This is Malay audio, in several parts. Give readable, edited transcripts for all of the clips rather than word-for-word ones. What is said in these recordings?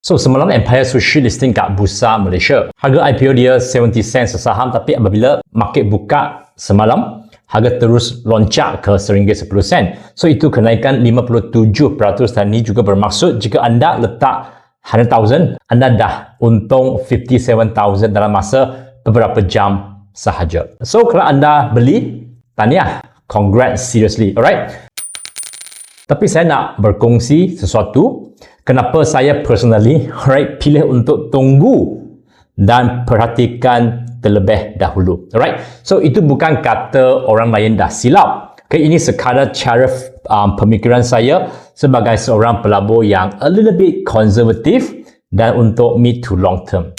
So semalam Empire Sushi listing kat Bursa Malaysia. Harga IPO dia 70 sen sesaham, tapi apabila market buka semalam, harga terus loncat ke RM1.10. So itu kenaikan 57%, dan ini juga bermaksud jika anda letak 100,000, anda dah untung 57,000 dalam masa beberapa jam sahaja. So kalau anda beli, tahniah, congrats, seriously, alright? Tapi saya nak berkongsi sesuatu kenapa saya personally pilih untuk tunggu dan perhatikan terlebih dahulu. Alright? So itu bukan kata orang lain dah silap. Okay, ini sekadar cara pemikiran saya sebagai seorang pelabur yang a little bit konservatif dan untuk mid to long term.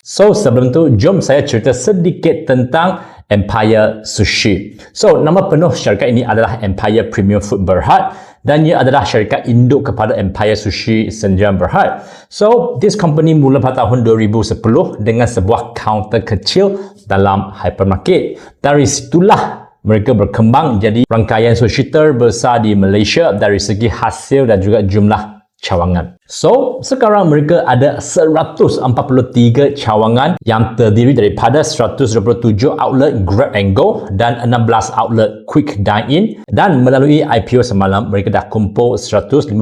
So sebelum tu, jom saya cerita sedikit tentang Empire Sushi. So nama penuh syarikat ini adalah Empire Premium Food Berhad, dan ia adalah syarikat induk kepada Empire Sushi Sdn Berhad. So this company mula pada tahun 2010 dengan sebuah kaunter kecil dalam hypermarket. Dari situlah mereka berkembang jadi rangkaian sushi terbesar di Malaysia dari segi hasil dan juga jumlah cawangan. So, sekarang mereka ada 143 cawangan yang terdiri daripada 127 outlet Grab and Go dan 16 outlet Quick Dine In, dan melalui IPO semalam mereka dah kumpul 152.6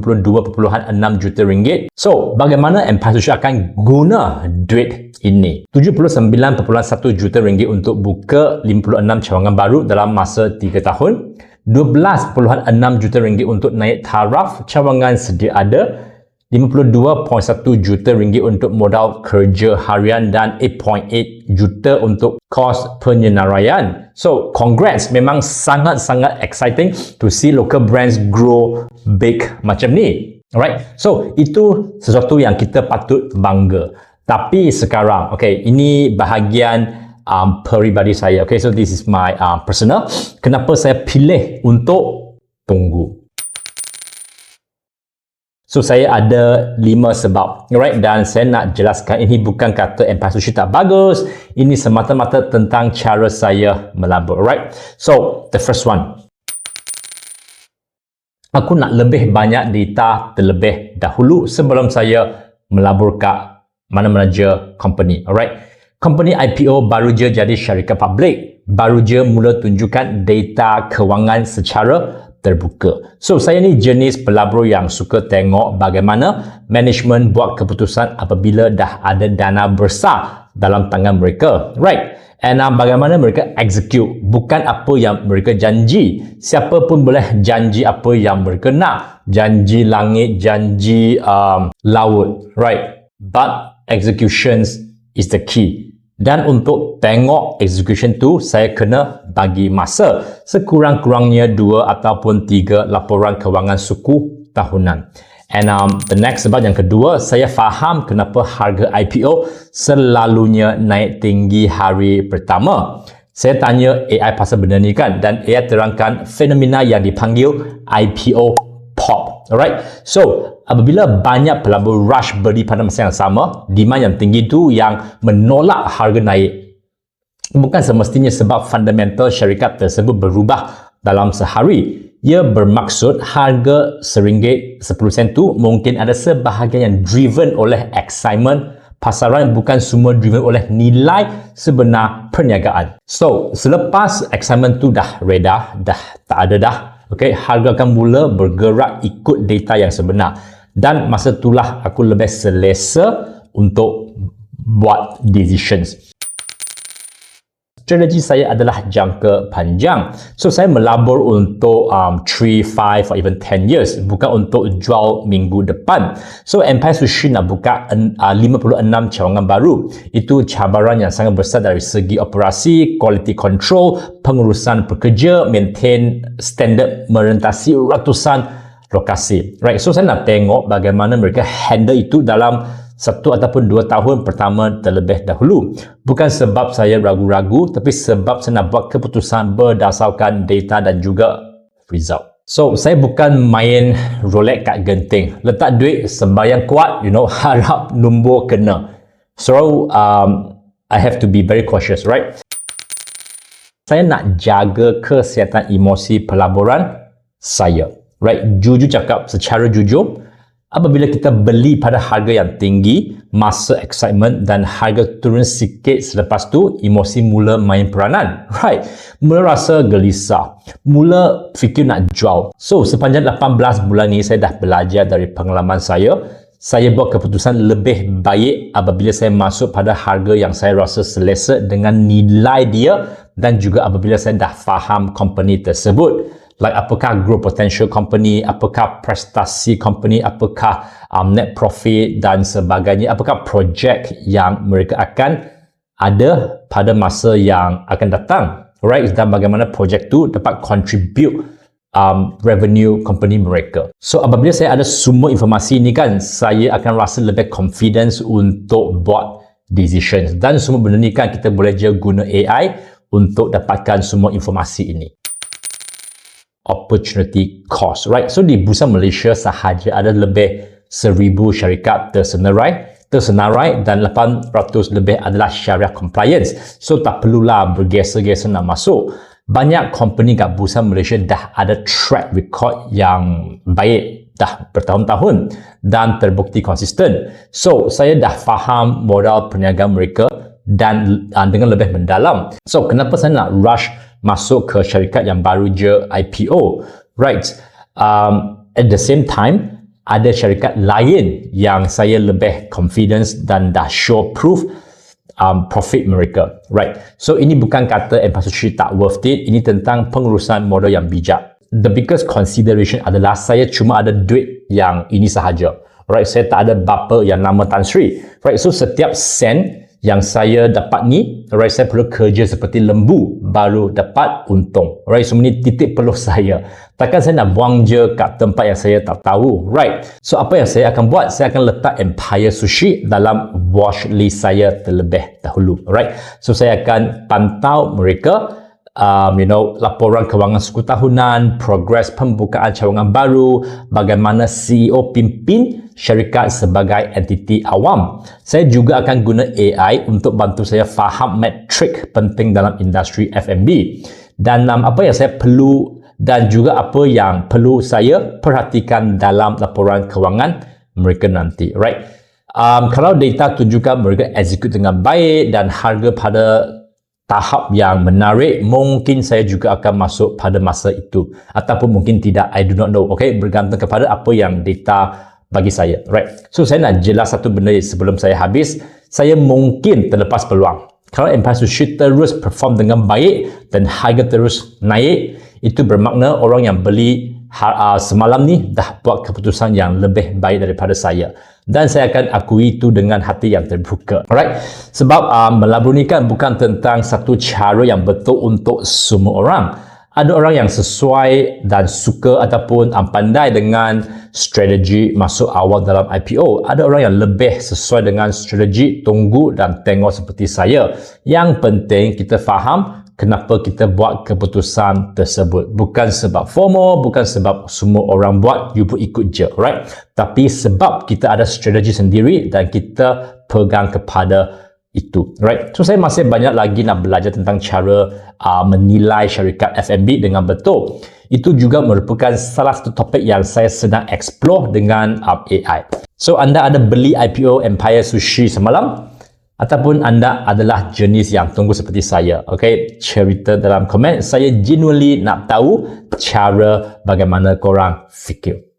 juta ringgit. So, bagaimana Empire Sushi akan guna duit ini? 79.1 juta ringgit untuk buka 56 cawangan baru dalam masa 3 tahun. 12.6 juta ringgit untuk naik taraf cawangan sedia ada, 52.1 juta ringgit untuk modal kerja harian, dan 8.8 juta untuk kos penyenaraian. So, congrats, memang sangat-sangat exciting to see local brands grow big macam ni. Alright, so itu sesuatu yang kita patut bangga. Tapi sekarang, okay, ini bahagian peribadi saya. Okay, so this is my personal. Kenapa saya pilih untuk tunggu? So saya ada 5 sebab, alright, dan saya nak jelaskan ini bukan kata Empire Sushi tak bagus. Ini semata-mata tentang cara saya melabur, alright. So the first one, aku nak lebih banyak data terlebih dahulu sebelum saya melabur kat mana-mana je company, alright. Company IPO baru je jadi syarikat publik, baru je mula tunjukkan data kewangan secara terbuka. So, saya ni jenis pelabur yang suka tengok bagaimana management buat keputusan apabila dah ada dana besar dalam tangan mereka. Right? And bagaimana mereka execute, bukan apa yang mereka janji. Siapa pun boleh janji apa yang mereka nak. Janji langit, janji laut. Right? But executions is the key. Dan untuk tengok execution tu, saya kena bagi masa sekurang-kurangnya 2 ataupun 3 laporan kewangan suku tahunan. And the next sebab yang kedua, saya faham kenapa harga IPO selalunya naik tinggi hari pertama. Saya tanya AI pasal benda ni kan, dan AI terangkan fenomena yang dipanggil IPO pop. Alright, so apabila banyak pelabur rush beli pada masa yang sama, demand yang tinggi tu yang menolak harga naik. Bukan semestinya sebab fundamental syarikat tersebut berubah dalam sehari. Ia bermaksud harga RM1.10 tu mungkin ada sebahagian yang driven oleh excitement pasaran, bukan semua driven oleh nilai sebenar perniagaan. So, selepas excitement tu dah reda, dah tak ada dah, okay, harga akan mula bergerak ikut data yang sebenar. Dan masa itulah aku lebih selesa untuk buat decisions. Strategi saya adalah jangka panjang. So, saya melabur untuk 3, 5 or even 10 years. Bukan untuk jual minggu depan. So, Empire Sushi nak buka 56 cawangan baru. Itu cabaran yang sangat besar dari segi operasi, quality control, pengurusan pekerja, maintain standard merentasi ratusan lokasi. Right, so saya nak tengok bagaimana mereka handle itu dalam 1 ataupun 2 tahun pertama terlebih dahulu. Bukan sebab saya ragu-ragu, tapi sebab saya nak buat keputusan berdasarkan data dan juga result. So, saya bukan main Rolex kat genting. Letak duit sembahyang kuat, harap nombor kena. So, I have to be very cautious, right? Saya nak jaga kesihatan emosi pelaburan saya. Right, jujur cakap, secara jujur, Apabila kita beli pada harga yang tinggi, masa excitement dan harga turun sikit selepas tu, emosi mula main peranan. Right? Mula rasa gelisah. Mula fikir nak jual. So, sepanjang 18 bulan ni saya dah belajar dari pengalaman saya. Saya buat keputusan lebih baik apabila saya masuk pada harga yang saya rasa selesa dengan nilai dia dan juga apabila saya dah faham company tersebut. Like apakah growth potential company, apakah prestasi company, apakah net profit dan sebagainya, apakah projek yang mereka akan ada pada masa yang akan datang, right? Dan bagaimana projek tu dapat contribute revenue company mereka. So apabila saya ada semua informasi ni kan, saya akan rasa lebih confidence untuk buat decisions. Dan semua benda ni kan kita boleh je guna AI untuk dapatkan semua informasi ini. Opportunity cost, right? So di Bursa Malaysia sahaja ada lebih 1,000 syarikat tersenarai dan 800 lebih adalah syariah compliance. So tak perlulah bergeser-geser nak masuk. Banyak company kat Bursa Malaysia dah ada track record yang baik dah bertahun-tahun dan terbukti konsisten. So saya dah faham modal perniagaan mereka dan dengan lebih mendalam. So kenapa saya nak rush masuk ke syarikat yang baru je IPO, right? At the same time, ada syarikat lain yang saya lebih confidence dan dah show proof profit mereka, right? So ini bukan kata Empire Sushi tak worth it, ini tentang pengurusan modal yang bijak. The biggest consideration adalah saya cuma ada duit yang ini sahaja, right? Saya tak ada bapa yang nama Tan Sri, right? So setiap sen yang saya dapat ni, right, saya perlu kerja seperti lembu baru dapat untung. Right, semua ni titik peluh saya. Takkan saya nak buang je kat tempat yang saya tak tahu. Right. So apa yang saya akan buat? Saya akan letak Empire Sushi dalam watch list saya terlebih dahulu. Right. So saya akan pantau mereka, laporan kewangan suku tahunan, progres pembukaan cawangan baru, bagaimana CEO pimpin syarikat sebagai entiti awam. Saya juga akan guna AI untuk bantu saya faham metrik penting dalam industri F&B dan apa yang saya perlu dan juga apa yang perlu saya perhatikan dalam laporan kewangan mereka nanti, right? Kalau data tunjukkan mereka execute dengan baik dan harga pada tahap yang menarik, mungkin saya juga akan masuk pada masa itu ataupun mungkin tidak, I do not know. Okay, bergantung kepada apa yang data bagi saya, right? So saya nak jelas satu benda sebelum saya habis. Saya mungkin terlepas peluang. Kalau Empire Sushi terus perform dengan baik dan harga terus naik, itu bermakna orang yang beli semalam ni dah buat keputusan yang lebih baik daripada saya. Dan saya akan akui itu dengan hati yang terbuka. Alright? Sebab melabur ni kan bukan tentang satu cara yang betul untuk semua orang. Ada orang yang sesuai dan suka ataupun pandai dengan strategi masuk awal dalam IPO. Ada orang yang lebih sesuai dengan strategi tunggu dan tengok seperti saya. Yang penting kita faham kenapa kita buat keputusan tersebut. Bukan sebab FOMO, bukan sebab semua orang buat, you pun ikut je, right? Tapi sebab kita ada strategi sendiri dan kita pegang kepada itu, right? So saya masih banyak lagi nak belajar tentang cara menilai syarikat F&B dengan betul. Itu juga merupakan salah satu topik yang saya sedang explore dengan AI. So anda ada beli IPO Empire Sushi semalam? Ataupun anda adalah jenis yang tunggu seperti saya? Okay, cerita dalam komen. Saya genuinely nak tahu cara bagaimana korang fikir.